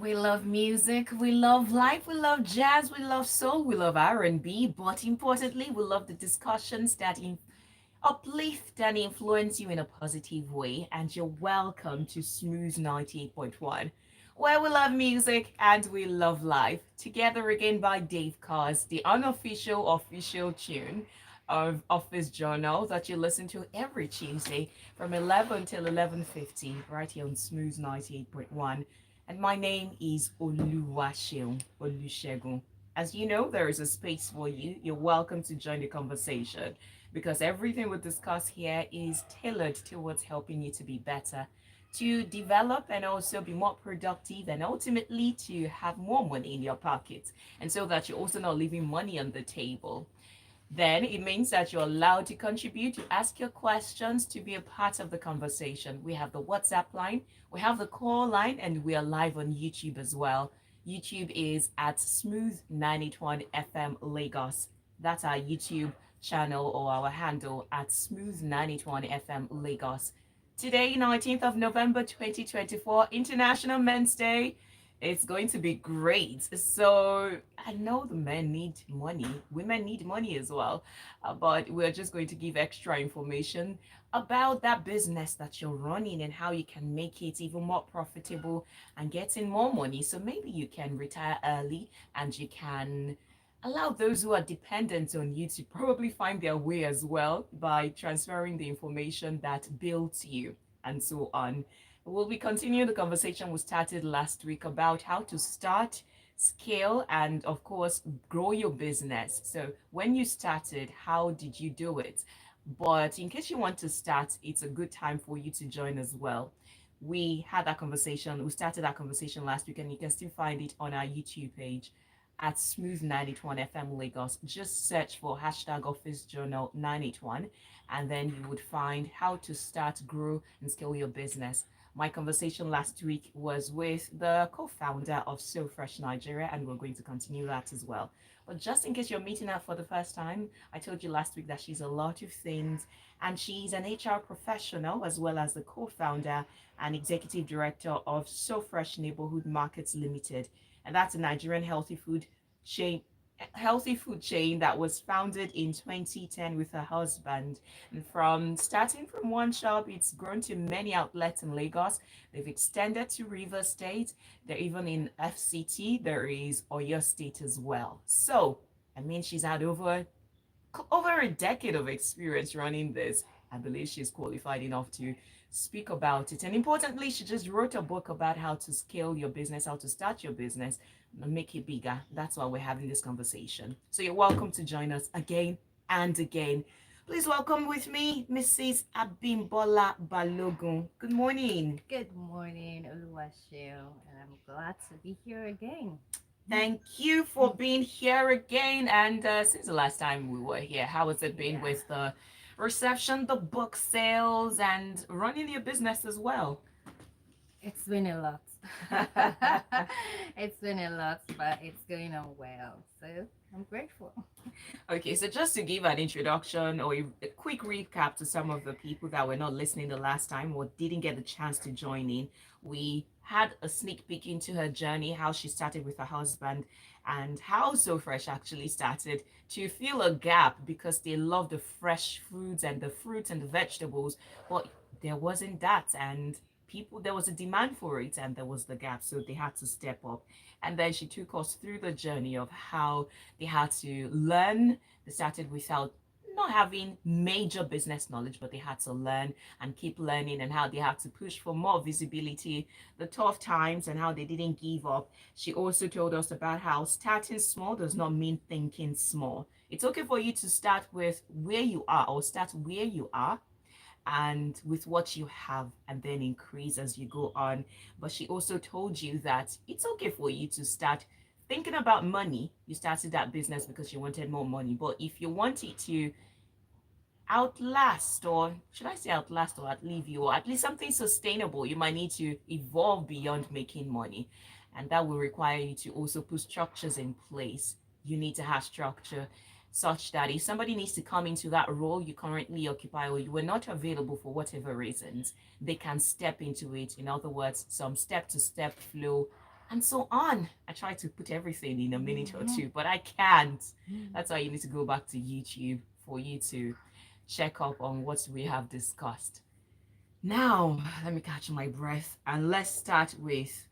We love music, we love life, we love jazz, we love soul, we love R&B, but importantly, we love the discussions that uplift and influence you in a positive way. And you're welcome to Smooth 98.1, where we love music and we love life. Together again by Dave Cars, the unofficial official tune of Office Journal that you listen to every Tuesday from 11 till 11:50 right here on Smooth 98.1. And my name is Oluwaseun Olusegun. As you know, there is a space for you. You're welcome to join the conversation because everything we discuss here is tailored towards helping you to be better, to develop and also be more productive, and ultimately to have more money in your pocket. And so that you're also not leaving money on the table. Then it means that you're allowed to contribute, to ask your questions, to be a part of the conversation. We have the WhatsApp line, we have the call line, and we are live on YouTube as well. YouTube is at Smooth 981 FM Lagos. That's our YouTube channel or our handle at Smooth 981 FM Lagos. Today, 19th of November 2024, International Men's Day. It's going to be great. So I know the men need money, women need money as well, but we're just going to give extra information about that business that you're running and how you can make it even more profitable and getting more money. So maybe you can retire early and you can allow those who are dependent on you to probably find their way as well by transferring the information that builds you and so on. We'll be continuing the conversation we started last week about how to start, scale, and of course, grow your business. So, when you started, how did you do it? But in case you want to start, it's a good time for you to join as well. We had that conversation, we started that conversation last week, and you can still find it on our YouTube page at Smooth 981 FM Lagos. Just search for hashtag Office Journal 981, and then you would find how to start, grow, and scale your business. My conversation last week was with the co-founder of So Fresh Nigeria, and we're going to continue that as well. But just in case you're meeting her for the first time, I told you last week that she's a lot of things, and she's an HR professional as well as the co-founder and executive director of So Fresh Neighborhood Markets Limited, and that's a Nigerian healthy food chain that was founded in 2010 with her husband. And from starting from one shop, it's grown to many outlets in Lagos. They've extended to River State. They're even in FCT. There is Oyo State as well. So, I mean, she's had over a decade of experience running this. I believe she's qualified enough to speak about it. And importantly, she just wrote a book about how to scale your business, how to start your business, and make it bigger. That's why we're having this conversation. So you're welcome to join us again and again. Please welcome with me Mrs. Abimbola Balogun. Good morning. Good morning, Oluwaseun, and I'm glad to be here again. Thank you for being here again. And since the last time we were here, how has it been Yeah, with the reception, the book sales, and running your business as well? it's been a lot. It's been a lot, but it's going on well. So I'm grateful. Okay, so just to give an introduction or a quick recap to some of the people that were not listening the last time or didn't get the chance to join in, we had a sneak peek into her journey, how she started with her husband, and how So Fresh actually started to fill a gap because they love the fresh foods and the fruits and the vegetables, but there wasn't that, and people there was a demand for it and there was the gap, so they had to step up. And then she took us through the journey of how they had to learn. They started without not having major business knowledge, but they had to learn and keep learning, and how they had to push for more visibility, the tough times, and how they didn't give up. She also told us about how starting small does not mean thinking small. It's okay for you to start with where you are or start where you are and with what you have and then increase as you go on. But she also told you that it's okay for you to start thinking about money. You started that business because you wanted more money, but if you want it to outlast, or should I say outlast or outlive you, or at least something sustainable, you might need to evolve beyond making money, and that will require you to also put structures in place. You need to have structure such that if somebody needs to come into that role you currently occupy or you were not available for whatever reasons, they can step into it. In other words, some step to step flow and so on. I try to put everything in a minute or Mhm. two, but I can't. That's why you need to go back to YouTube for you to check up on what we have discussed. Now, let me catch my breath and let's start with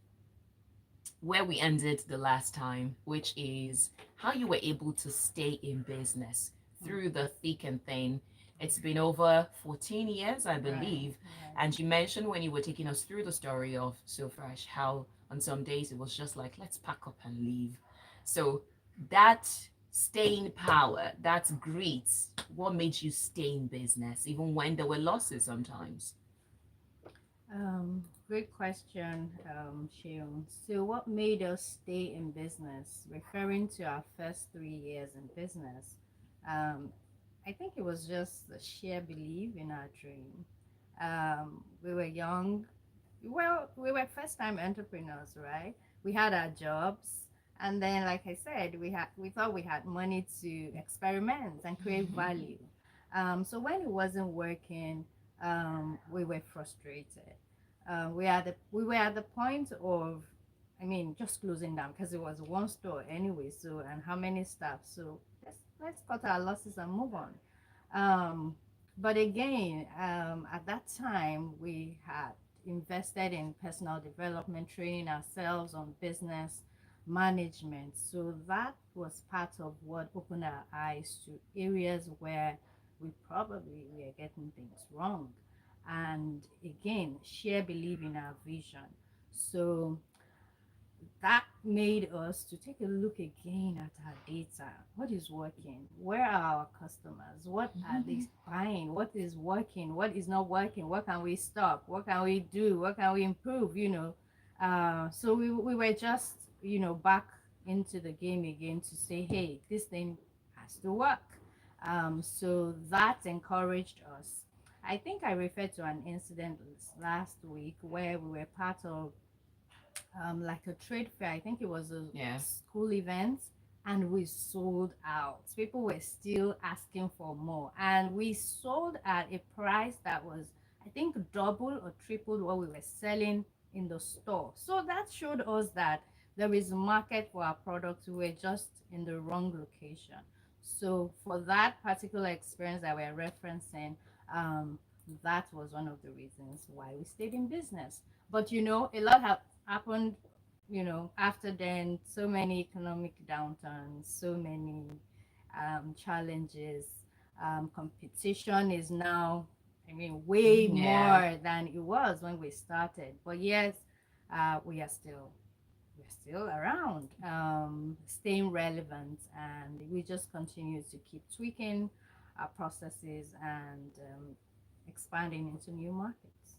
where we ended the last time, which is how you were able to stay in business through the thick and thin. It's been over 14 years, I Right, believe. right. And you mentioned when you were taking us through the story of So Fresh, how on some days it was just like, let's pack up and leave. So that staying power, that grit, what made you stay in business, even when there were losses sometimes? Great question, Shion. So, what made us stay in business? Referring to our first 3 years in business, um, I think it was just the sheer belief in our dream. We were young. Well, we were first-time entrepreneurs, right? We had our jobs, and then, like I said, we thought we had money to experiment and create value. So when it wasn't working, we were frustrated. We were at the point of, I mean, just closing down because it was one store anyway. So, and how many staff? So let's cut our losses and move on. Um, but again, at that time, we had invested in personal development, training ourselves on business management. So that was part of what opened our eyes to areas where we probably were getting things wrong. And again, share belief in our vision. So that made us to take a look again at our data. What is working? Where are our customers? What are they buying? What is working? What is not working? What can we stop? What can we do? What can we improve? So we were just, back into the game again to say, hey, this thing has to work. So that encouraged us. I think I referred to an incident last week where we were part of like a trade fair. I think it was a Yeah. school event, and we sold out. People were still asking for more, and we sold at a price that was, I think, double or triple what we were selling in the store. So that showed us that there is a market for our products. We were just in the wrong location. So for that particular experience that we're referencing, that was one of the reasons why we stayed in business. But a lot happened, after then. So many economic downturns, so many challenges. Competition is now, I mean, way Yeah. more than it was when we started. But yes, we are still around, staying relevant, and we just continue to keep tweaking our processes and expanding into new markets.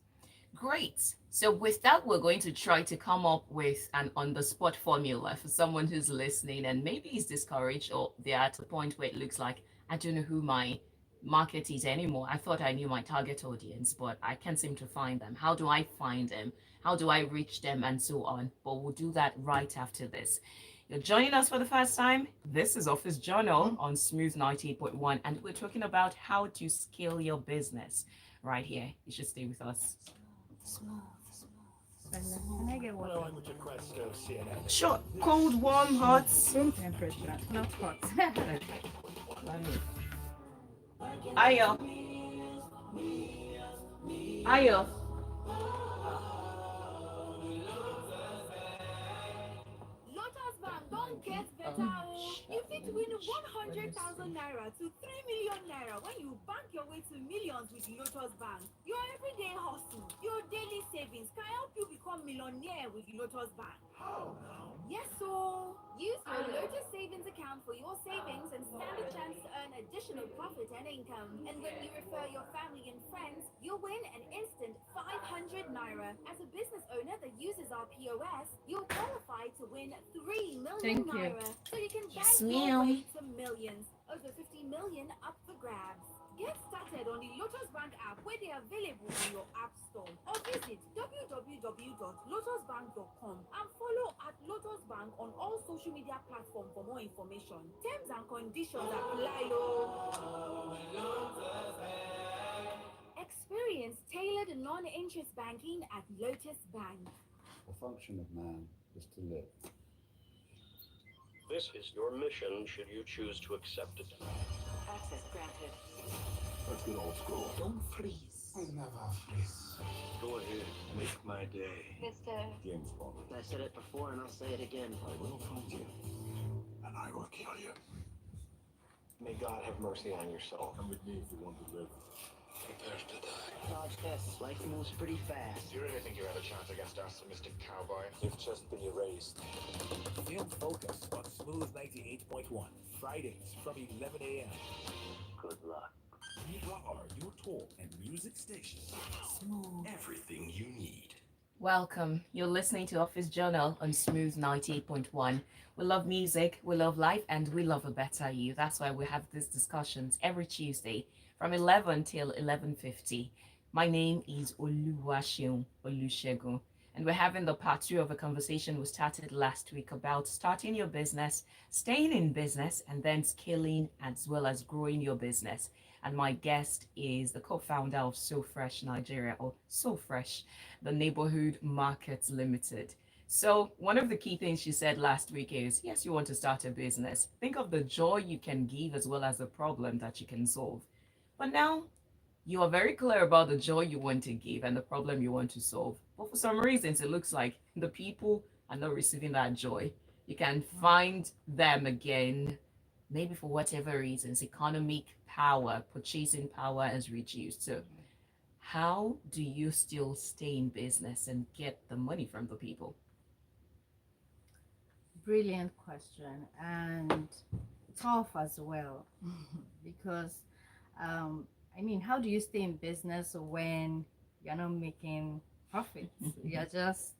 Great. So with that, we're going to try to come up with an on-the-spot formula for someone who's listening and maybe is discouraged or they're at a point where it looks like, I don't know who my market is anymore. I thought I knew my target audience, but I can't seem to find them. How do I find them? How do I reach them? And so on. But we'll do that right after this. You're joining us for the first time. This is Office Journal on Smooth 98.1, and we're talking about how to scale your business right here. You should stay with us. Smooth, can I get water? Sure. Cold, warm, hot. Room temperature, not hot. Okay. Let me. Ayo. Ayo. Lotus Bank don't get better. Oh. You fit win 100,000 naira to 3 million naira when you bank your way to millions with Lotus Bank. Your everyday hustle, your daily savings can help you become millionaire with Lotus Bank. Yes, so use your Lotus Savings account for your savings and stand a chance to earn additional profit and income. And when you refer your family and friends, you'll win an instant 500 naira. As a business owner that uses our POS, you'll qualify to win 3 million Thank you. naira. So you can bank Yes, your ma'am. way to millions. Over 50 million up for grabs. Get started on the Lotus Bank app where they are available on your app store or visit www.lotusbank.com and follow at Lotus Bank on all social media platforms for more information. Terms and conditions apply. Experience tailored non-interest banking at Lotus Bank. The function of man is to live. This is your mission should you choose to accept it. Access granted. Let's get old school. Don't freeze. I never freeze. Go ahead, make my day. Mr. James Bond. I said it before and I'll say it again. I will find you, and I will kill you. May God have mercy on your soul. Come with me if you want to live. Prepare to die. Dodge this. Life moves pretty fast. Do you really think you have a chance against us, Mr. Cowboy? You've just been erased. Film Focus on Smooth 98.1, Fridays from 11 a.m. Good luck. We are your talk and music station. Smooth. Everything you need. Welcome. You're listening to Office Journal on Smooth 98.1. We love music, we love life, and we love a better you. That's why we have these discussions every Tuesday from 11 till 11:50. My name is Oluwaseun Olusegun, and we're having the part two of a conversation we started last week about starting your business, staying in business, and then scaling as well as growing your business. And my guest is the co-founder of So Fresh Nigeria, or So Fresh, the Neighborhood Markets Limited. So one of the key things she said last week is, yes, you want to start a business. Think of the joy you can give as well as the problem that you can solve. But now you are very clear about the joy you want to give and the problem you want to solve. But for some reasons, it looks like the people are not receiving that joy. You can find them again, maybe for whatever reasons, economic power, purchasing power is reduced. So how do you still stay in business and get the money from the people? Brilliant question, and tough as well. Because how do you stay in business when you're not making profits? You're just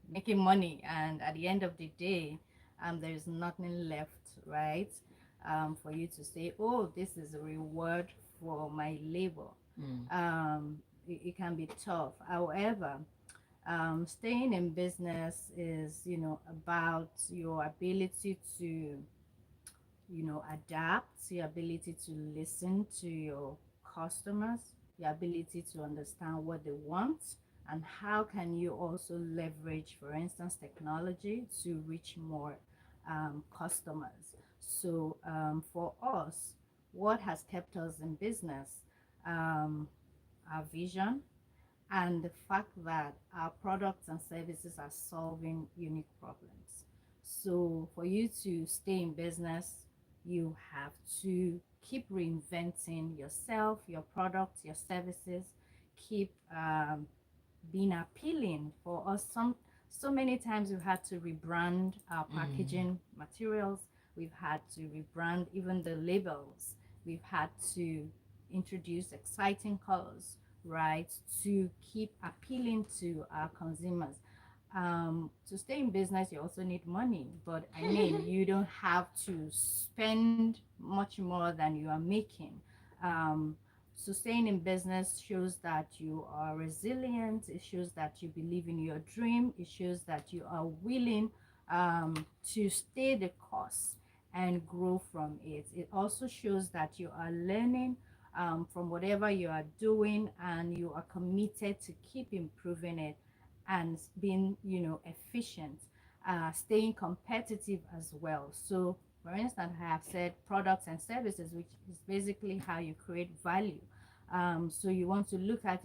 making money, and at the end of the day, there's nothing left, right? For you to say, oh, this is a reward for my labor. It can be tough. However, staying in business is, about your ability to, adapt, your ability to listen to your customers, your ability to understand what they want, and how can you also leverage, for instance, technology to reach more customers. So for us, what has kept us in business, our vision, and the fact that our products and services are solving unique problems. So for you to stay in business, you have to keep reinventing yourself, your products, your services, keep being appealing. For us, so many times we've had to rebrand our packaging materials. We've had to rebrand even the labels. We've had to introduce exciting colors, right, to keep appealing to our consumers. To stay in business, you also need money, but you don't have to spend much more than you are making. So staying in business shows that you are resilient. It shows that you believe in your dream. It shows that you are willing to stay the course and grow from it. It also shows that you are learning from whatever you are doing, and you are committed to keep improving it and being, efficient, staying competitive as well. So, for instance, I have said products and services, which is basically how you create value. So you want to look at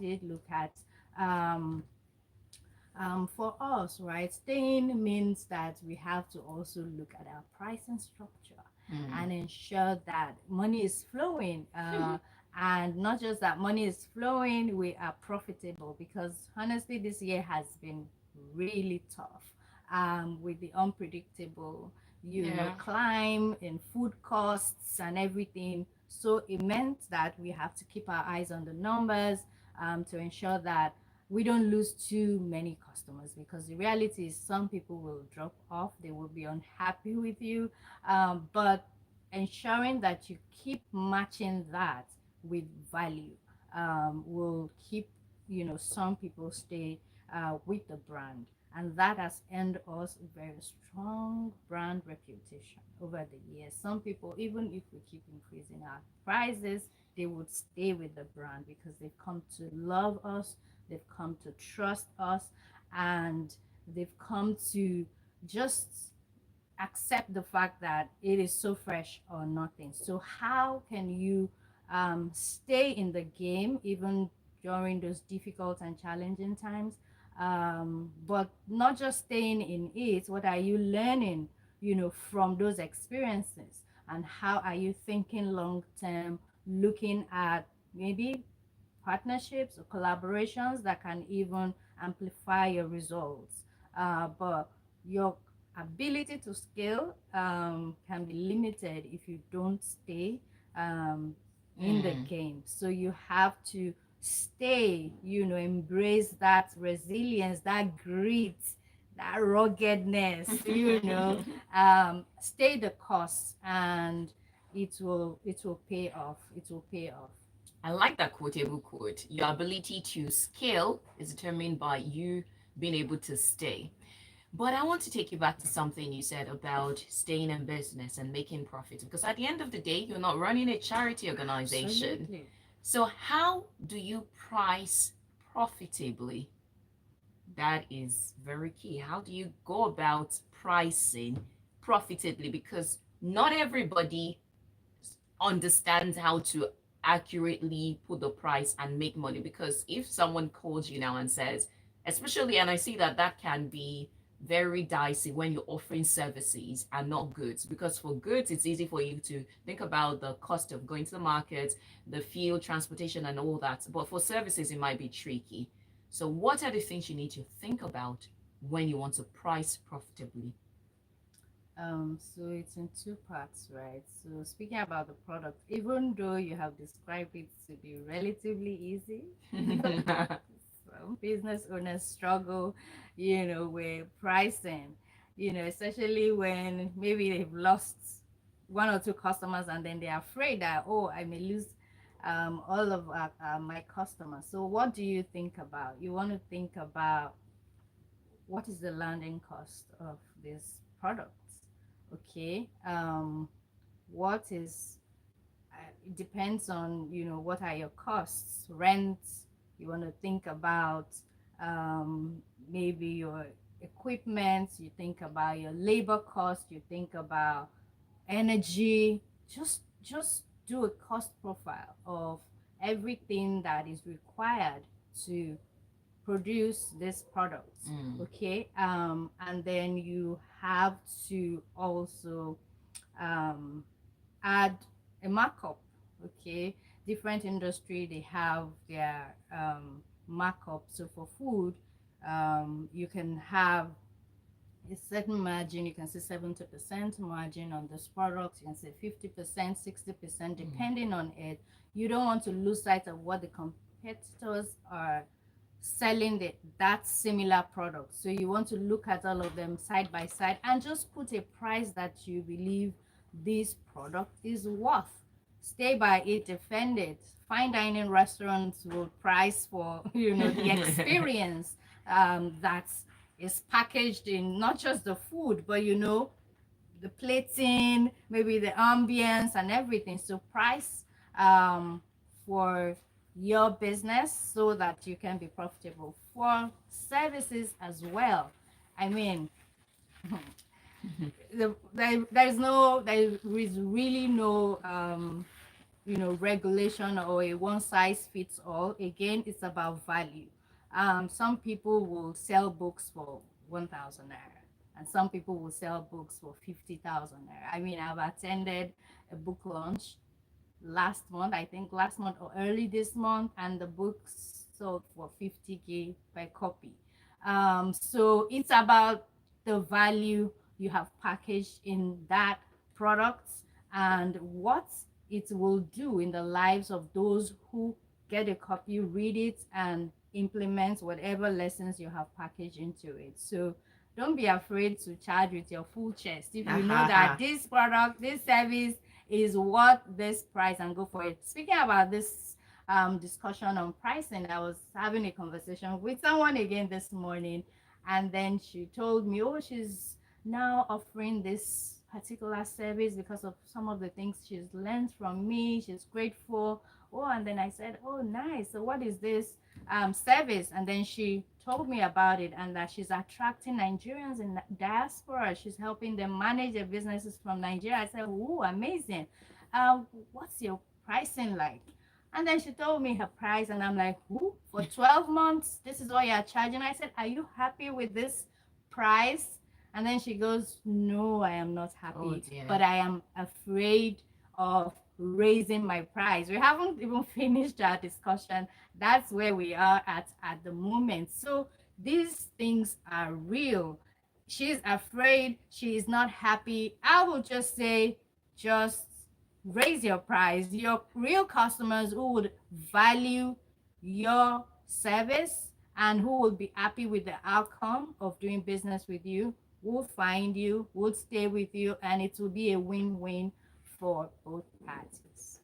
for us, right? Staying means that we have to also look at our pricing structure and ensure that money is flowing. And not just that money is flowing, we are profitable, because honestly, this year has been really tough with the unpredictable, climb in food costs and everything. So it meant that we have to keep our eyes on the numbers to ensure that we don't lose too many customers, because the reality is some people will drop off, they will be unhappy with you, but ensuring that you keep matching that with value will keep some people stay with the brand, and that has earned us a very strong brand reputation over the years. Some people, even if we keep increasing our prices, they would stay with the brand because they've come to love us, they've come to trust us, and they've come to just accept the fact that it is so fresh or nothing. So how can you stay in the game even during those difficult and challenging times? But not just staying in it, what are you learning, from those experiences? And how are you thinking long term, looking at maybe partnerships or collaborations that can even amplify your results. But your ability to scale can be limited if you don't stay in the game. So you have to stay, embrace that resilience, that grit, that ruggedness, stay the course, and it will pay off. It will pay off. I like that quotable quote. Your ability to scale is determined by you being able to stay. But I want to take you back to something you said about staying in business and making profits, because at the end of the day, you're not running a charity organization. Absolutely. So, how do you price profitably? That is very key. How do you go about pricing profitably? Because not everybody understands how to accurately put the price and make money. Because if someone calls you now and says, especially, and I see that that can be very dicey when you're offering services and not goods, because for goods it's easy for you to think about the cost of going to the market, the fuel, transportation, and all that, but for services it might be tricky. So what are the things you need to think about when you want to price profitably? So it's in two parts, right? So speaking about the product, even though you have described it to be relatively easy, some business owners struggle, with pricing, especially when maybe they've lost one or two customers and then they're afraid that, oh, I may lose all of my customers. So what do you think about? You want to think about what is the landing cost of this product? Okay. What is it depends on what are your costs, rent. You want to think about maybe your equipment, you think about your labor cost, you think about energy. Just do a cost profile of everything that is required to produce this product. Okay. And then you have to also add a markup. Okay. Different industry, they have their markup. So for food, you can have a certain margin. You can say 70% margin on this product, you can say 50%, 60%, depending on it. You don't want to lose sight of what the competitors are selling that similar product. So you want to look at all of them side by side and just put a price that you believe this product is worth. Stay by it, defend it. Fine dining restaurants will price for the experience that is packaged in not just the food, but the plating, maybe the ambience and everything. So price for your business so that you can be profitable. For services as well, I mean, there is really no regulation or a one size fits all. Again, it's about value. Some people will sell books for 1,000 naira, and some people will sell books for 50,000 naira. I mean, I've attended a book launch last month or early this month, and the books sold for 50K per copy. So it's about the value you have packaged in that product and what it will do in the lives of those who get a copy, read it, and implement whatever lessons you have packaged into it. So don't be afraid to charge with your full chest if you know that this product, this service is worth this price, and go for it. Speaking about this discussion on pricing, I was having a conversation with someone again this morning, and then she told me, oh, she's now offering this particular service because of some of the things she's learned from me. She's grateful Oh, and then I said, oh, nice. So what is this service? And then she told me about it, and that she's attracting Nigerians in diaspora. She's helping them manage their businesses from Nigeria. I said, oh, amazing. What's your pricing like? And then she told me her price, and I'm like, ooh, for 12 months, this is what you're charging. I said, are you happy with this price? And then she goes, no, I am not happy, Oh, dear. but I am afraid of raising my price. We haven't even finished our discussion. That's where we are at the moment. So these things are real. She's afraid. She is not happy. I will just say, just raise your price. Your real customers who would value your service and who will be happy with the outcome of doing business with you will find you, will stay with you, and it will be a win-win for both parties.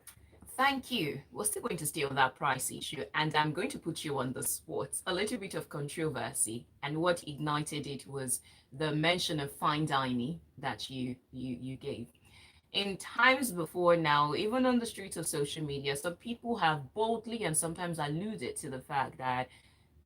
Thank you. We're still going to stay on that price issue, and I'm going to put you on the spot. A little bit of controversy, and what ignited it was the mention of fine dining that you gave. In times before now, even on the streets of social media, some people have boldly and sometimes alluded to the fact that,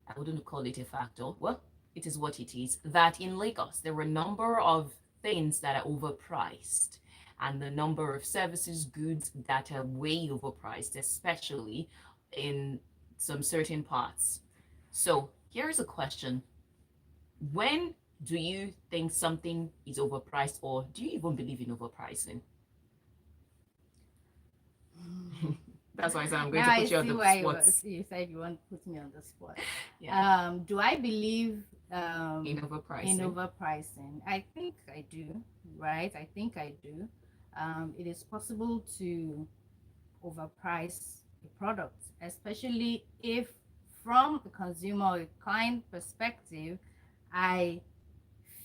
I wouldn't call it a factor, well, it is what it is, that in Lagos, there were a number of things that are overpriced and the number of services, goods that are way overpriced, especially in some certain parts. So here's a question. When do you think something is overpriced, or do you even believe in overpricing? That's why I said I'm going Now to put you on the spot. You said you want to put me on the spot. Yeah. Do I believe In overpricing. in overpricing? I think I do, right? I think I do. It is possible to overprice a product, especially if from a consumer or a client perspective, I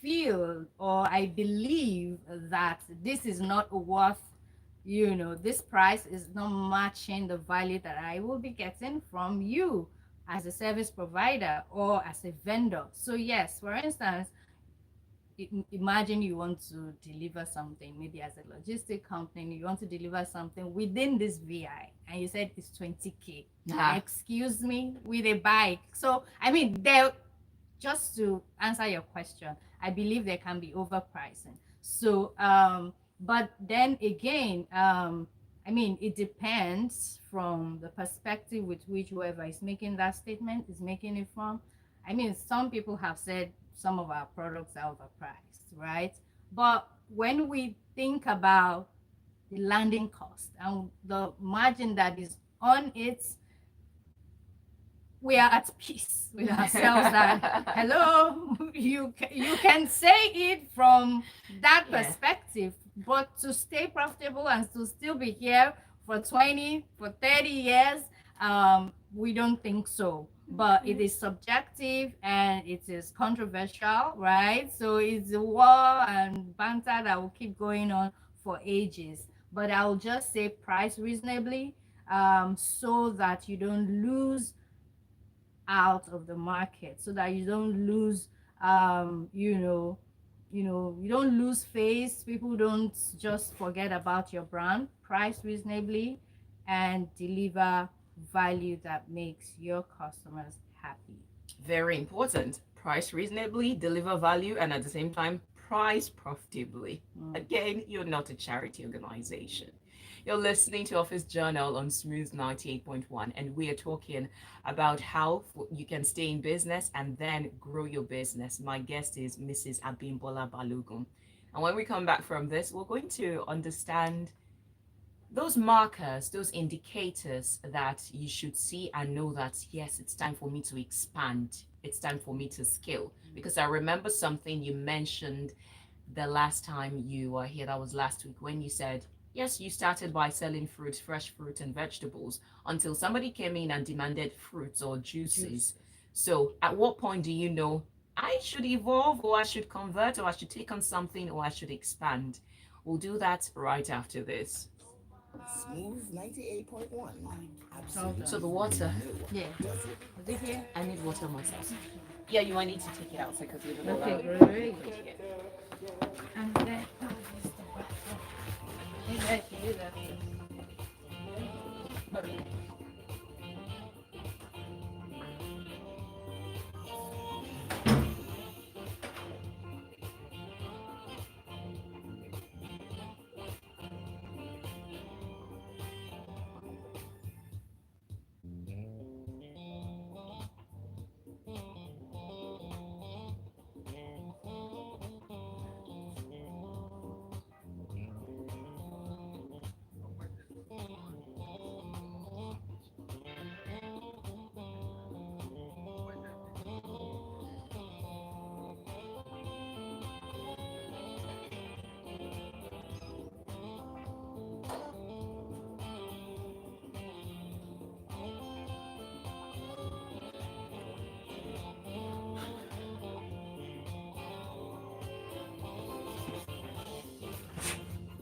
feel or I believe that this is not worth, this price is not matching the value that I will be getting from you as a service provider or as a vendor. So yes, for instance, imagine you want to deliver something, maybe as a logistic company, you want to deliver something within this VI, and you said it's 20K. Excuse me, with a bike. So I mean, just to answer your question, I believe there can be overpricing. So but then again, I mean, it depends from the perspective with which whoever is making that statement is making it from. I mean, some people have said some of our products are overpriced, right? But when we think about the landing cost and the margin that is on it, we are at peace with ourselves that hello, you can say it from that perspective, but to stay profitable and to still be here for 20, for 30 years, we don't think so. But it is subjective and it is controversial, right? So it's a war and banter that will keep going on for ages. But I'll just say price reasonably, so that you don't lose out of the market, so that you don't lose you don't lose face. People don't just forget about your brand. Price reasonably and deliver value that makes your customers happy. Very important. Price reasonably, deliver value, and at the same time price profitably. Again, you're not a charity organization. You're listening to Office Journal on Smooth 98.1, and we are talking about how you can stay in business and then grow your business. My guest is Mrs. Abimbola Balogun. And when we come back from this, we're going to understand those markers, those indicators that you should see and know that, yes, it's time for me to expand. It's time for me to scale. Because I remember something you mentioned the last time you were here, that was last week, when you said, yes, you started by selling fruits, fresh fruit and vegetables, until somebody came in and demanded fruits or juices. So at what point do you know I should evolve, or I should convert, or I should take on something, or I should expand? We'll do that right after this. Smooth 98.1. Absolutely. So the water. Yeah. Is it here? I need water myself. Yeah, you might need to take it out because you don't know. Okay, great. And then,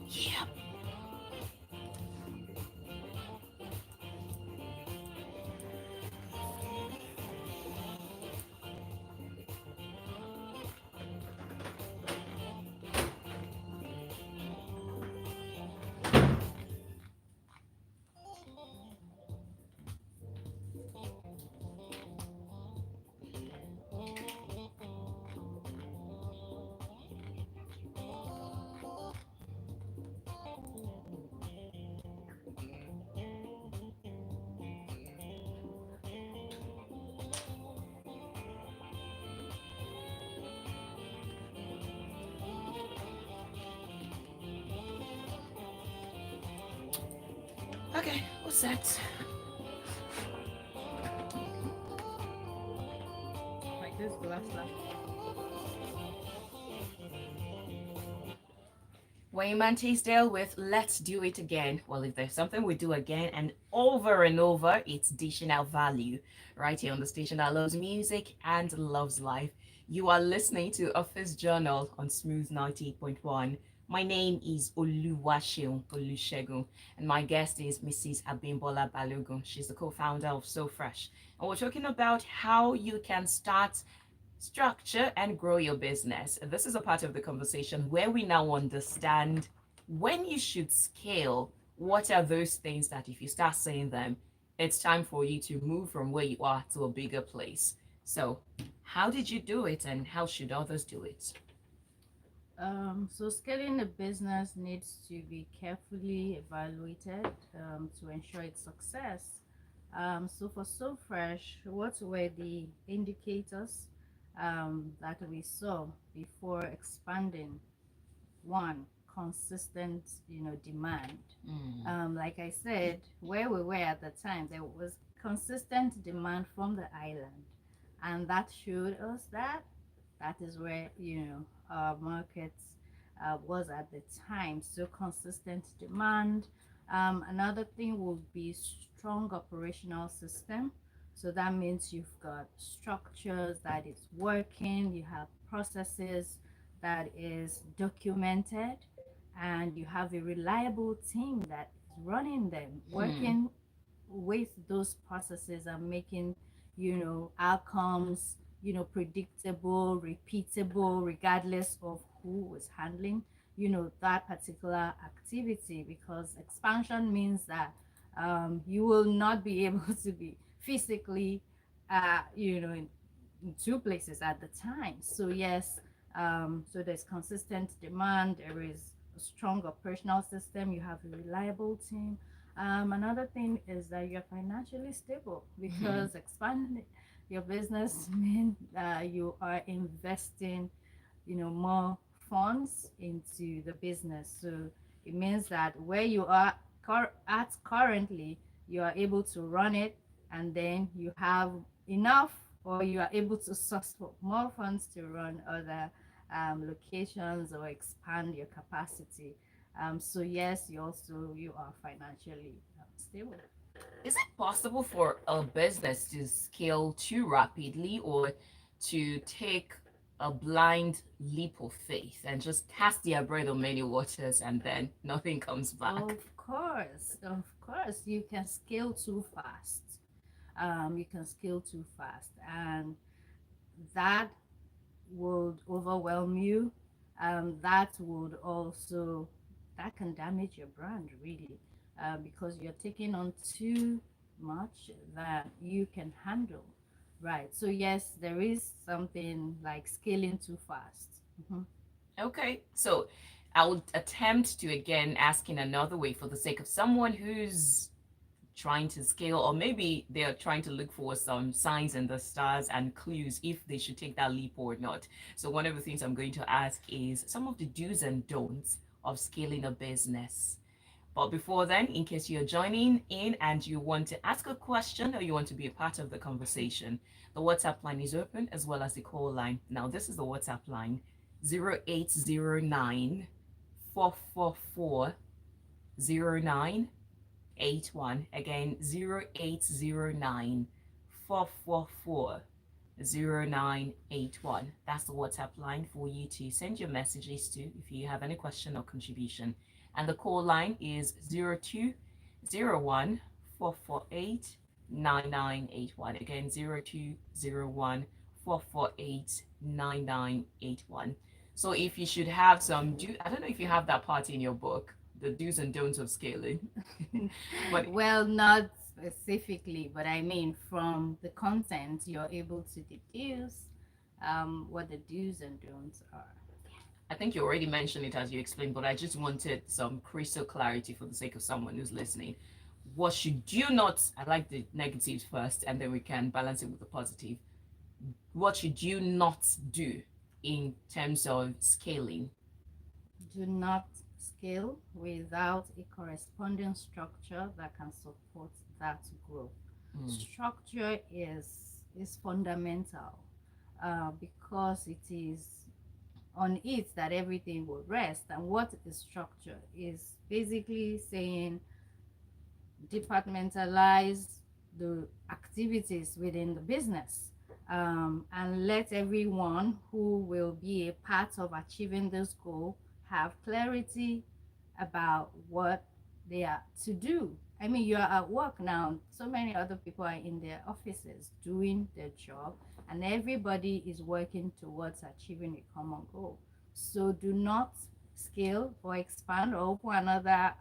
Yeah. Okay, what's that? Like this glass last. Wayman Tisdale with Let's Do It Again. Well, if there's something we do again and over, it's dishing out value right here on the station that loves music and loves life. You are listening to Office Journal on Smooth 98.1. My name is Oluwaseun Olusegun, and my guest is Mrs. Abimbola Balogun. She's the co-founder of So Fresh. And we're talking about how you can start, structure, and grow your business. This is a part of the conversation where we now understand when you should scale. What are those things that if you start saying them, it's time for you to move from where you are to a bigger place? So, how did you do it, and how should others do it? So scaling a business needs to be carefully evaluated to ensure its success. So for So Fresh, what were the indicators that we saw before expanding? One, consistent, demand. Like I said, where we were at the time, there was consistent demand from the island, and that showed us that is where our market was at the time. So consistent demand. Another thing would be strong operational system. So that means you've got structures that is working, you have processes that is documented, and you have a reliable team that is running them, working with those processes and making, outcomes, predictable, repeatable, regardless of who is handling, that particular activity. Because expansion means that you will not be able to be physically, in two places at the time. So yes, so there's consistent demand, there is a strong operational system, you have a reliable team. Another thing is that you're financially stable, because expanding your business means you are investing, more funds into the business. So it means that where you are at currently, you are able to run it, and then you have enough, or you are able to source for more funds to run other locations or expand your capacity. So yes, you are financially stable. Is it possible for a business to scale too rapidly, or to take a blind leap of faith and just cast their bread on many waters and then nothing comes back? Of course, you can scale too fast. You can scale too fast, and that would overwhelm you. That would also, that can damage your brand, really. because you're taking on too much that you can handle. Right. So yes, there is something like scaling too fast. Okay, so I would attempt to again ask in another way for the sake of someone who's trying to scale, or maybe they are trying to look for some signs in the stars and clues if they should take that leap or not. So one of the things I'm going to ask is some of the do's and don'ts of scaling a business. But before then, in case you're joining in and you want to ask a question or you want to be a part of the conversation, the WhatsApp line is open as well as the call line. Now, this is the WhatsApp line: 0809 444 0981. Again, 0809 444 0981. That's the WhatsApp line for you to send your messages to if you have any question or contribution. And the call line is 0201 448 9981. Again, 0201 448 9981. So if you should have some I don't know if you have that part in your book, the do's and don'ts of scaling. But well, not specifically, but I mean from the content you're able to deduce what the do's and don'ts are. I think you already mentioned it as you explained, but I just wanted some crystal clarity for the sake of someone who's listening. What should you not, I like the negatives first, and then we can balance it with the positive. What should you not do in terms of scaling? Do not scale without a corresponding structure that can support that growth. Structure is fundamental because it is on it that everything will rest. And what is structure is basically saying departmentalize the activities within the business, and let everyone who will be a part of achieving this goal have clarity about what they are to do. I mean, you are at work now, so many other people are in their offices doing their job, and everybody is working towards achieving a common goal. So do not scale or expand or open another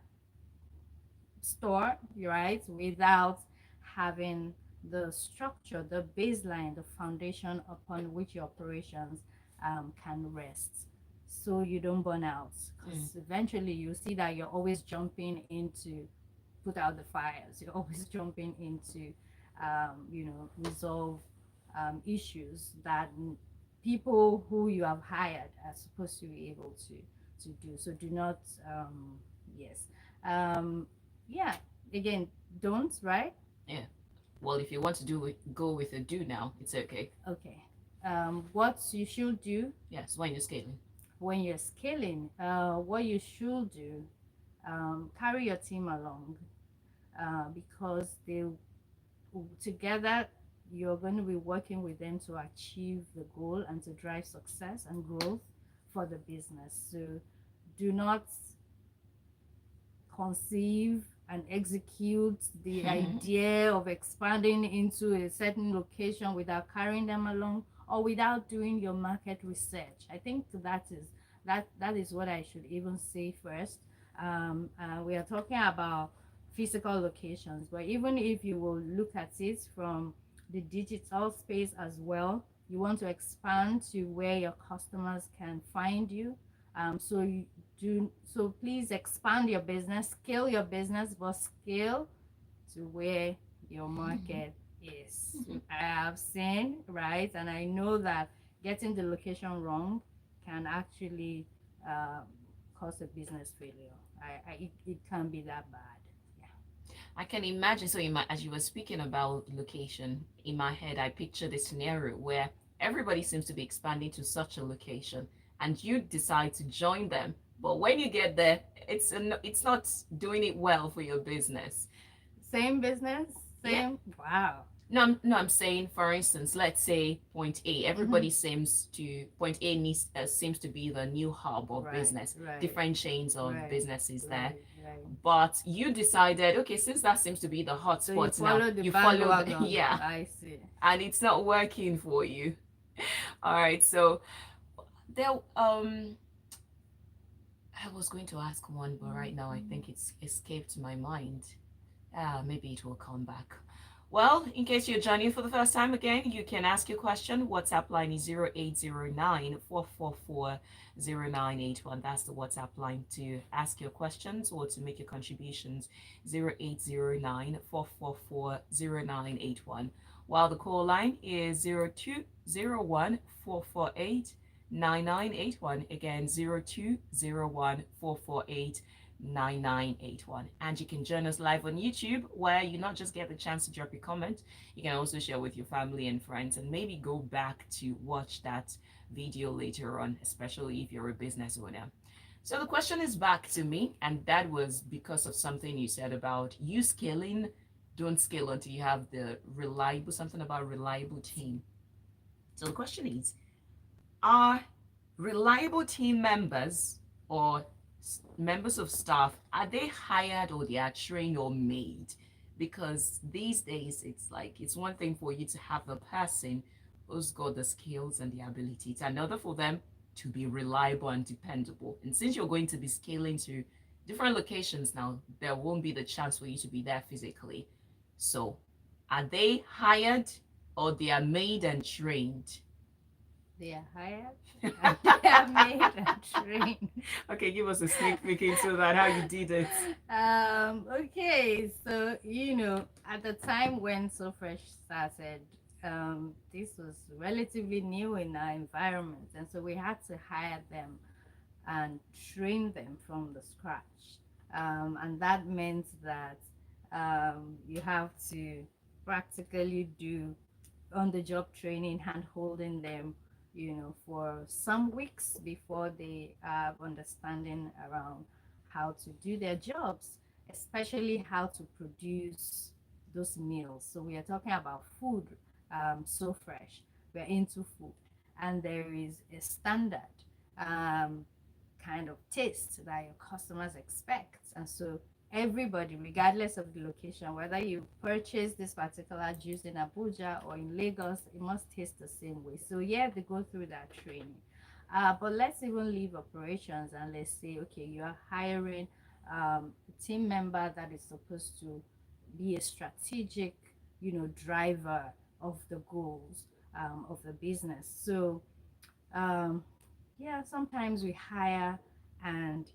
store, right, without having the structure, the baseline, the foundation upon which your operations can rest, so you don't burn out. Because eventually you see that you're always jumping into put out the fires, you're always jumping into resolve issues that people who you have hired are supposed to be able to do. So do not yeah, again, don't, right? Yeah. Well, if you want to do it, go with a do now, it's okay. Okay. What you should do? Yes, when you're scaling. When you're scaling, what you should do, carry your team along, because they together you're going to be working with them to achieve the goal and to drive success and growth for the business. So do not conceive and execute the idea of expanding into a certain location without carrying them along or without doing your market research. I think that is what I should even say first. We are talking about physical locations, but even if you will look at it from the digital space as well, you want to expand to where your customers can find you. So please expand your business, scale your business, but scale to where your market is. I have seen, right, and I know that getting the location wrong can actually cause a business failure. It can be that bad. I can imagine. So as you were speaking about location, in my head, I pictured a scenario where everybody seems to be expanding to such a location and you decide to join them. But when you get there, it's not doing it well for your business. Same business? Same? Yeah. Wow. No, I'm saying, for instance, let's say point A. Everybody seems to point A seems to be the new hub of business. Different chains of businesses there. But you decided, okay, since that seems to be the hot spot now, you follow. Yeah, I see. And it's not working for you. All right, so there I was going to ask one, but right now I think it's escaped my mind. Maybe it will come back. Well, in case you're joining for the first time again, you can ask your question. WhatsApp line is 0809 444 0981. That's the WhatsApp line to ask your questions or to make your contributions. 0809 444 0981. While the call line is 0201 448 9981. Again, 0201 448 9981. And you can join us live on YouTube, where you not just get the chance to drop your comment, you can also share with your family and friends, and maybe go back to watch that video later on, especially if you're a business owner. So the question is back to me, and that was because of something you said about you scaling. Don't scale until you have the reliable, something about reliable team. So the question is, are reliable team members or members of staff, are they hired or they are trained or made? Because these days it's like it's one thing for you to have a person who's got the skills and the ability, it's another for them to be reliable and dependable. And since you're going to be scaling to different locations now, there won't be the chance for you to be there physically. So are they hired or they are made and trained? They are hired, and they are made and trained. Okay, give us a sneak peek into that, how you did it. Okay, so at the time when So Fresh started, this was relatively new in our environment, and so we had to hire them and train them from the scratch. And that meant that you have to practically do on-the-job training, hand holding them, for some weeks before they have understanding around how to do their jobs, especially how to produce those meals. So we are talking about food, So Fresh. We're into food, and there is a standard kind of taste that your customers expect, and so everybody, regardless of the location, whether you purchase this particular juice in Abuja or in Lagos, it must taste the same way. So yeah, they go through that training. But let's even leave operations and let's say, okay, you are hiring a team member that is supposed to be a strategic, driver of the goals of the business. So yeah, sometimes we hire, and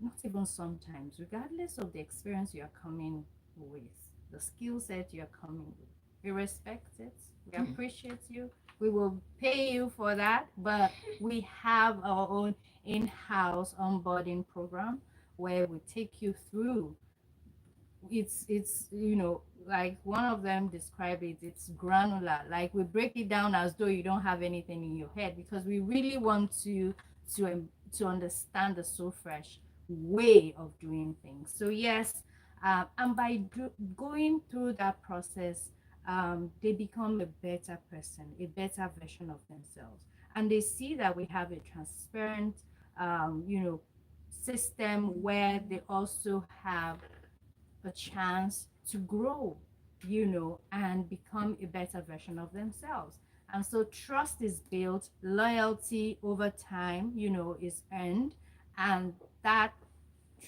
not even sometimes, regardless of the experience you are coming with, the skill set you are coming with, we respect it, we appreciate you, we will pay you for that, but we have our own in-house onboarding program where we take you through. It's like one of them described it, it's granular. Like we break it down as though you don't have anything in your head, because we really want you to understand the So Fresh way of doing things. So yes, and by going through that process, they become a better person, a better version of themselves, and they see that we have a transparent system where they also have a chance to grow, and become a better version of themselves. And so trust is built, loyalty over time, is earned, and that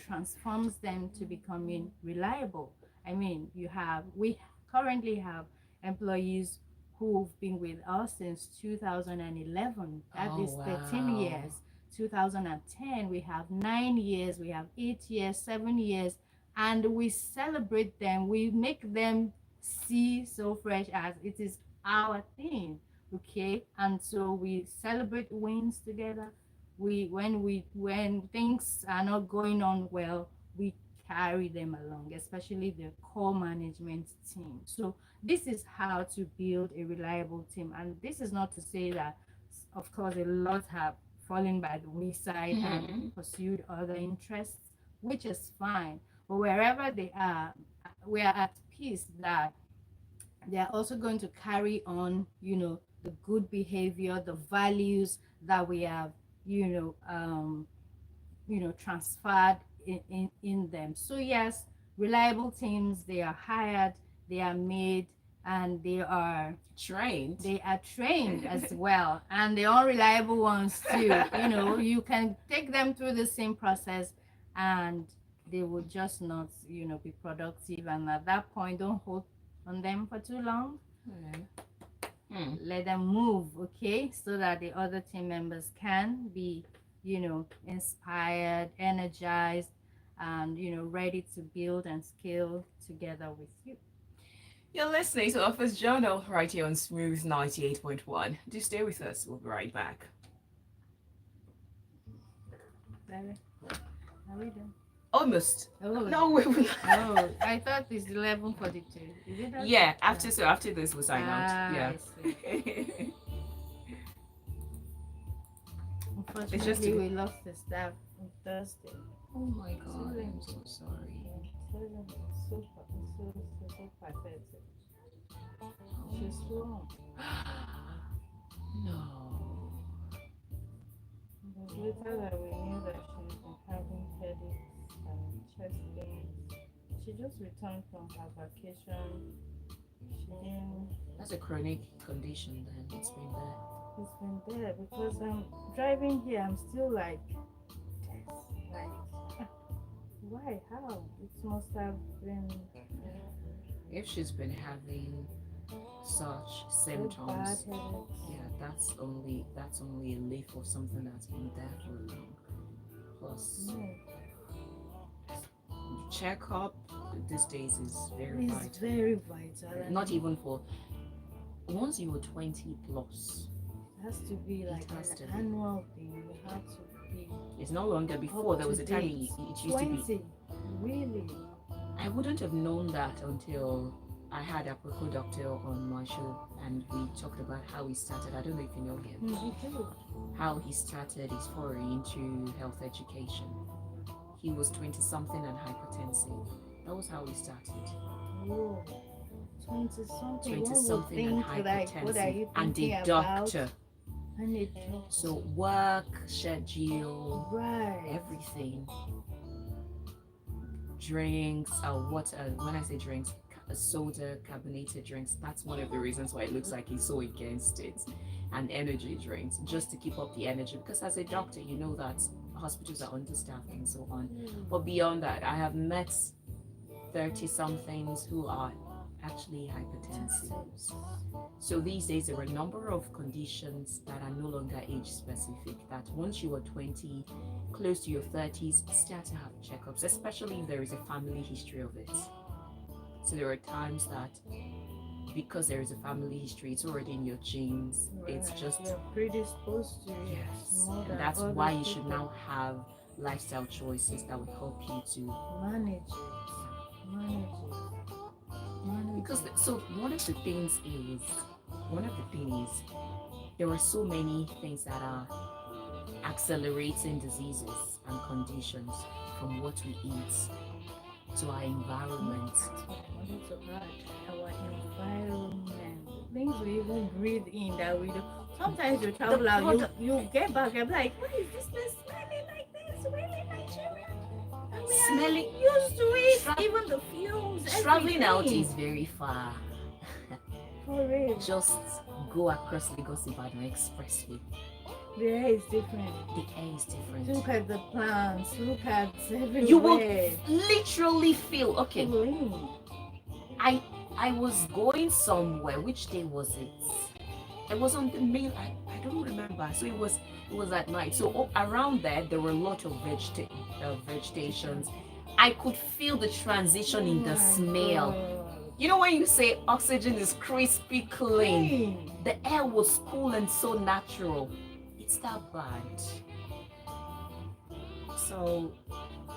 transforms them to becoming reliable. I mean, we currently have employees who've been with us since 2011. That is 13 years. 2010, we have 9 years, we have 8 years, 7 years, and we celebrate them. We make them see So Fresh as it is our thing, okay? And so we celebrate wins together. When things are not going on well, we carry them along, especially the core management team. So this is how to build a reliable team. And this is not to say that, of course, a lot have fallen by the wayside and pursued other interests, which is fine. But wherever they are, we are at peace that they are also going to carry on, the good behavior, the values that we have, transferred in them. So yes, reliable teams, they are hired, they are made, and they are Trained. trained as well, and the unreliable ones too. You can take them through the same process, and they will just not, be productive. And at that point, don't hold on them for too long. Let them move, okay, so that the other team members can be, inspired, energized, and ready to build and scale together with you. You're listening to Office Journal right here on Smooth 98.1. Do stay with us. We'll be right back. Are we done? Almost. Oh No, we will. Oh, I thought it's 11:42. Is it that? Yeah, after this we'll sign out. Yeah. I see. Unfortunately, It's just we lost the staff on Thursday. Oh my god, I'm so sorry. So pathetic. She's strong. No. But later that we knew that she's been having headaches and chest pains. She just returned from her vacation. She didn't. That's a chronic condition then. It's been there. It's been there because I'm driving here. I'm still like, why? How? It must have been. If she's been having such symptoms, yeah, that's only a leaf of something that's been there for long. Plus, checkup these days is very vital. It's very vital. Not even for once you were 20 plus. It has to be like an annual thing. You have to be. It's no longer before. There was a time it used 20. to be. Really? I wouldn't have known that until I had Apropos Doctor on my show and we talked about how he started. I don't know if you know him. How he started his foray into health education. He was 20 something and hypertensive. That was how he started. Oh, 20 something. 20 something and hypertensive. And a doctor. So work, schedule, everything. Drinks, when I say drinks, soda, carbonated drinks, that's one of the reasons why it looks like he's so against it. And energy drinks, just to keep up the energy, because as a doctor you know that hospitals are understaffed and so on. But beyond that, I have met 30 somethings who are actually hypertensive. So these days there are a number of conditions that are no longer age specific, that once you are 20, close to your 30s, start to have checkups, especially if there is a family history of it. So there are times that because there is a family history, it's already in your genes. It's just you're predisposed to it. Yes, and that's why you should now have lifestyle choices that will help you to manage it. Because so one of the things is there are so many things that are accelerating diseases and conditions, from what we eat to our environment. Our environment, things we even breathe in that we do. Sometimes you travel out, you get back and be like, why is this place smelling like this? Really, Nigeria? Smelling used to it, even the fumes. Traveling out is very far. For real. Just go across Lagos Ibadan Expressway. The air is different. The air is different. Look at the plants. Look at everywhere. You will literally feel okay. Clean. I was going somewhere. Which day was it? It was on the mail. I don't remember. So it was at night. So around there were a lot of vegetations. I could feel the transition in the smell. God. You know when you say oxygen is crispy clean, the air was cool and so natural. It's that bad. So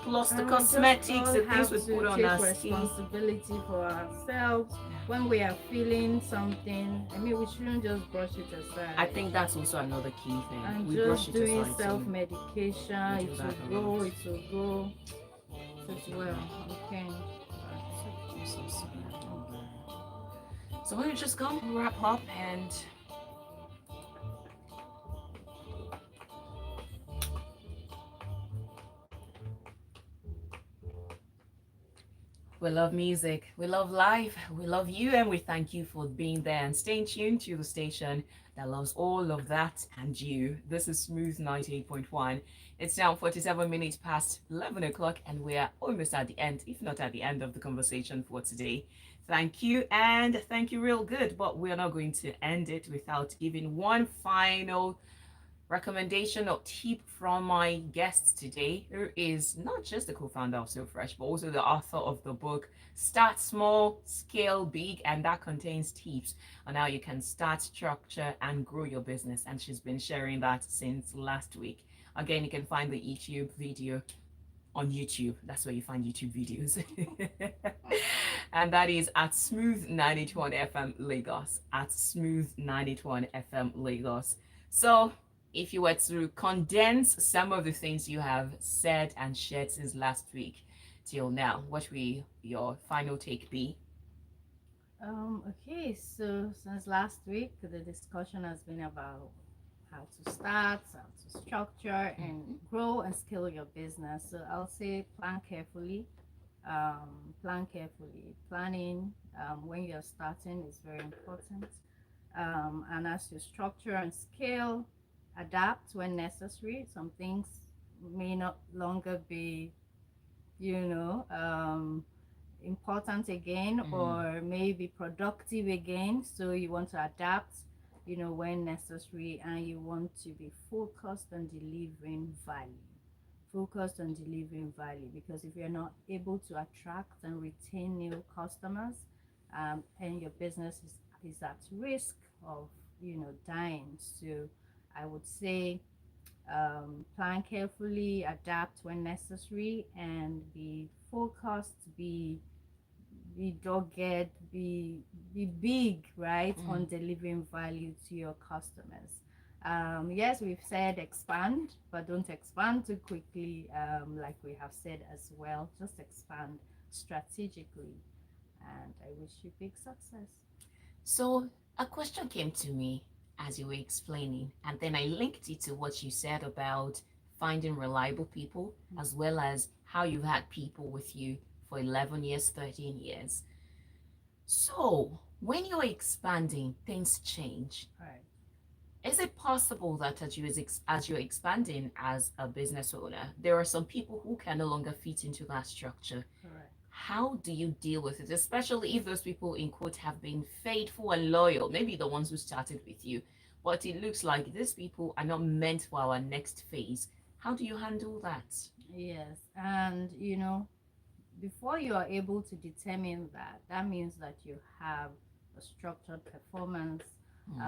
plus the cosmetics, the things we put on our skin. Responsibility for ourselves when we are feeling something. I mean, we shouldn't just brush it aside. I think that's also another key thing. And we just brush it doing aside. self-medication, it will go as well. Okay. I'm so sorry. So we're just going to wrap up and We love music, we love life, we love you, and we thank you for being there and staying tuned to the station that loves all of that and you. This is Smooth 98.1. It's now 47 minutes past 11 o'clock, and we're almost at the end, if not at the end of the conversation for today. Thank you, and thank you real good, but we're not going to end it without giving one final recommendation or tip from my guest today, who is not just the co-founder of So Fresh, but also the author of the book Start Small, Scale Big, and that contains tips on how you can start, structure, and grow your business. And she's been sharing that since last week. Again, you can find the YouTube video on YouTube. That's where you find YouTube videos. And that is at Smooth 91 FM Lagos. At Smooth 91 FM Lagos. So if you were to condense some of the things you have said and shared since last week till now, what will your final take be? Okay, so since last week, the discussion has been about how to start, how to structure, and grow and scale your business. So I'll say plan carefully. Plan carefully. Planning when you're starting is very important. And as you structure and scale, adapt when necessary. Some things may not longer be, important again, or maybe productive again. So you want to adapt, when necessary, and you want to be focused on delivering value. Focused on delivering value, because if you're not able to attract and retain new customers, and your business is at risk of, dying. So I would say plan carefully, adapt when necessary, and be focused, be dogged, be big, right, on delivering value to your customers. Yes, we've said expand, but don't expand too quickly, like we have said as well. Just expand strategically, and I wish you big success. So a question came to me as you were explaining, and then I linked it to what you said about finding reliable people, as well as how you've had people with you for 11 years, 13 years. So when you're expanding, things change. Right. Is it possible that as you're expanding as a business owner, there are some people who can no longer fit into that structure? Correct. How do you deal with it, especially if those people in quote have been faithful and loyal, maybe the ones who started with you, but it looks like these people are not meant for our next phase? How do you handle that? Yes, and before you are able to determine that, that means that you have a structured performance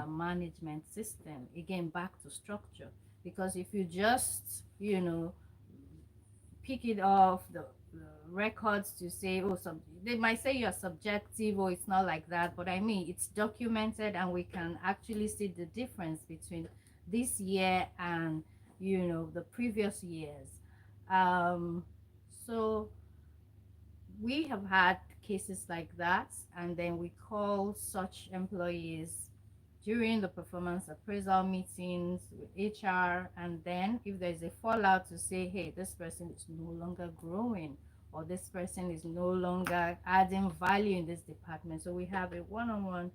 management system. Again, back to structure, because if you just pick it off the records to say, they might say you're subjective or it's not like that, but I mean it's documented, and we can actually see the difference between this year and the previous years. So we have had cases like that, and then we call such employees during the performance appraisal meetings with HR, and then if there's a fallout, to say, hey, this person is no longer growing, or this person is no longer adding value in this department. So we have a one-on-one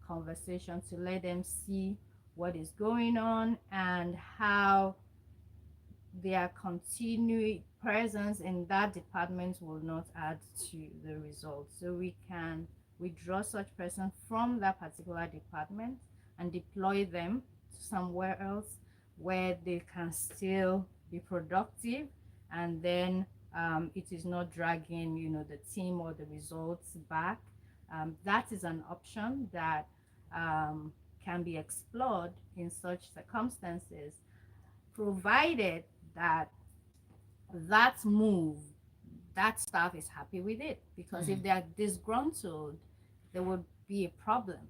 conversation to let them see what is going on and how their continued presence in that department will not add to the results. So we can withdraw such person from that particular department and deploy them somewhere else where they can still be productive, and then it is not dragging the team or the results back. That is an option that can be explored in such circumstances, provided that move, that staff is happy with it. Because if they are disgruntled, there would be a problem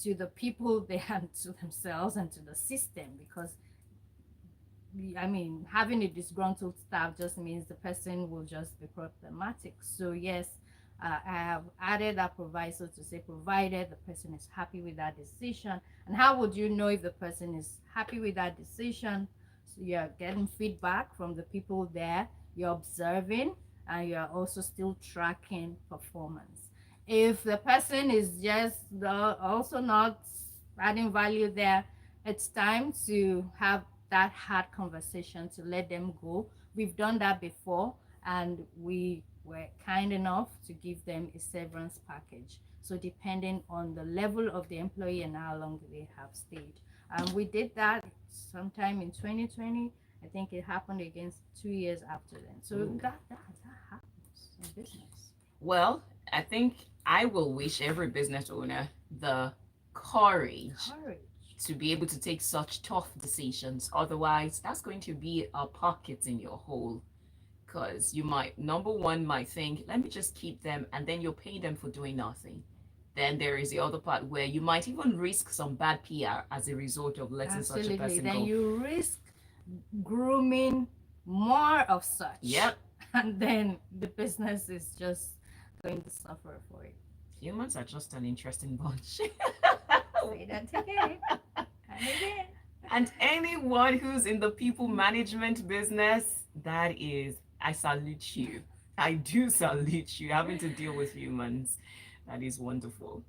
to the people and to themselves and to the system. Because I mean, having a disgruntled staff just means the person will just be problematic. So yes, I have added that proviso to say, provided the person is happy with that decision. And how would you know if the person is happy with that decision? So you're getting feedback from the people there, you're observing, and you are also still tracking performance. If the person is just also not adding value there, it's time to have that hard conversation to let them go. We've done that before, and we were kind enough to give them a severance package. So depending on the level of the employee and how long they have stayed. We did that sometime in 2020. I think it happened again 2 years after then. So that happens in business. Well, I think I will wish every business owner the courage to be able to take such tough decisions. Otherwise, that's going to be a pocket in your hole. Because you might, number one, might think, let me just keep them, and then you're paying them for doing nothing. Then there is the other part where you might even risk some bad PR as a result of letting such a person then go. you risk grooming more of such. Yep. And then the business is just going to suffer for it. Humans are just an interesting bunch. Say that again. And again. And anyone who's in the people management business, that is, I salute you. I do salute you having to deal with humans. That is wonderful.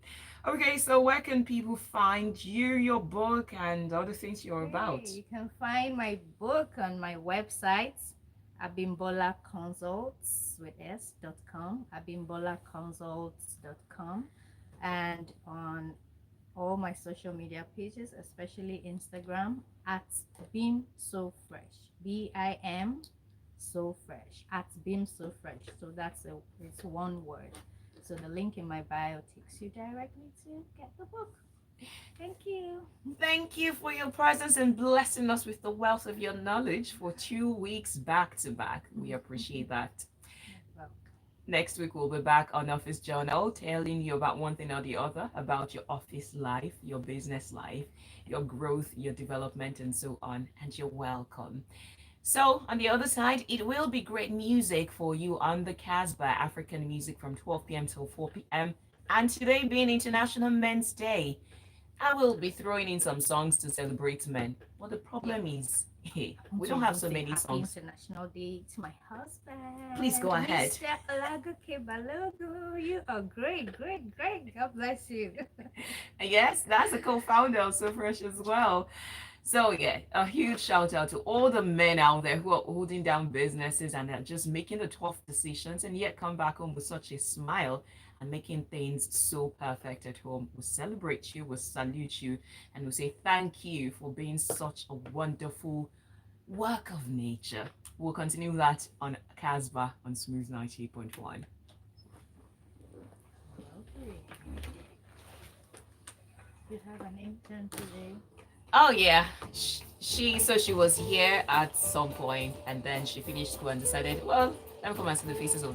Okay, so where can people find you, your book, and other things you're about? You can find my book on my website, abimbolaconsults with s.com, abimbolaconsults.com, and on all my social media pages, especially Instagram, at Beam So Fresh, BIM So Fresh, at Beam So Fresh. So it's one word. So the link in my bio takes you directly to get the book. Thank you. Thank you for your presence and blessing us with the wealth of your knowledge for 2 weeks back to back. We appreciate that. Next week, we'll be back on Office Journal, telling you about one thing or the other, about your office life, your business life, your growth, your development, and so on. And you're welcome. So on the other side, it will be great music for you on the Casbah, African music from 12 p.m. till 4 p.m. And today being International Men's Day, I will be throwing in some songs to celebrate men. But the problem is, hey, we don't have so many songs. International Day to my husband. Please go ahead. Mr. Olagoke Balogun, you are great, great, great. God bless you. Yes, that's a co-founder of So Fresh as well. So yeah, a huge shout out to all the men out there who are holding down businesses and are just making the tough decisions and yet come back home with such a smile and making things so perfect at home. We celebrate you, we salute you, and we say thank you for being such a wonderful work of nature. We'll continue that on Casbah on Smooth 98.1. Okay. You have an intern today. Oh yeah, she was here at some point and then she finished school and decided, well, let me come and see the faces of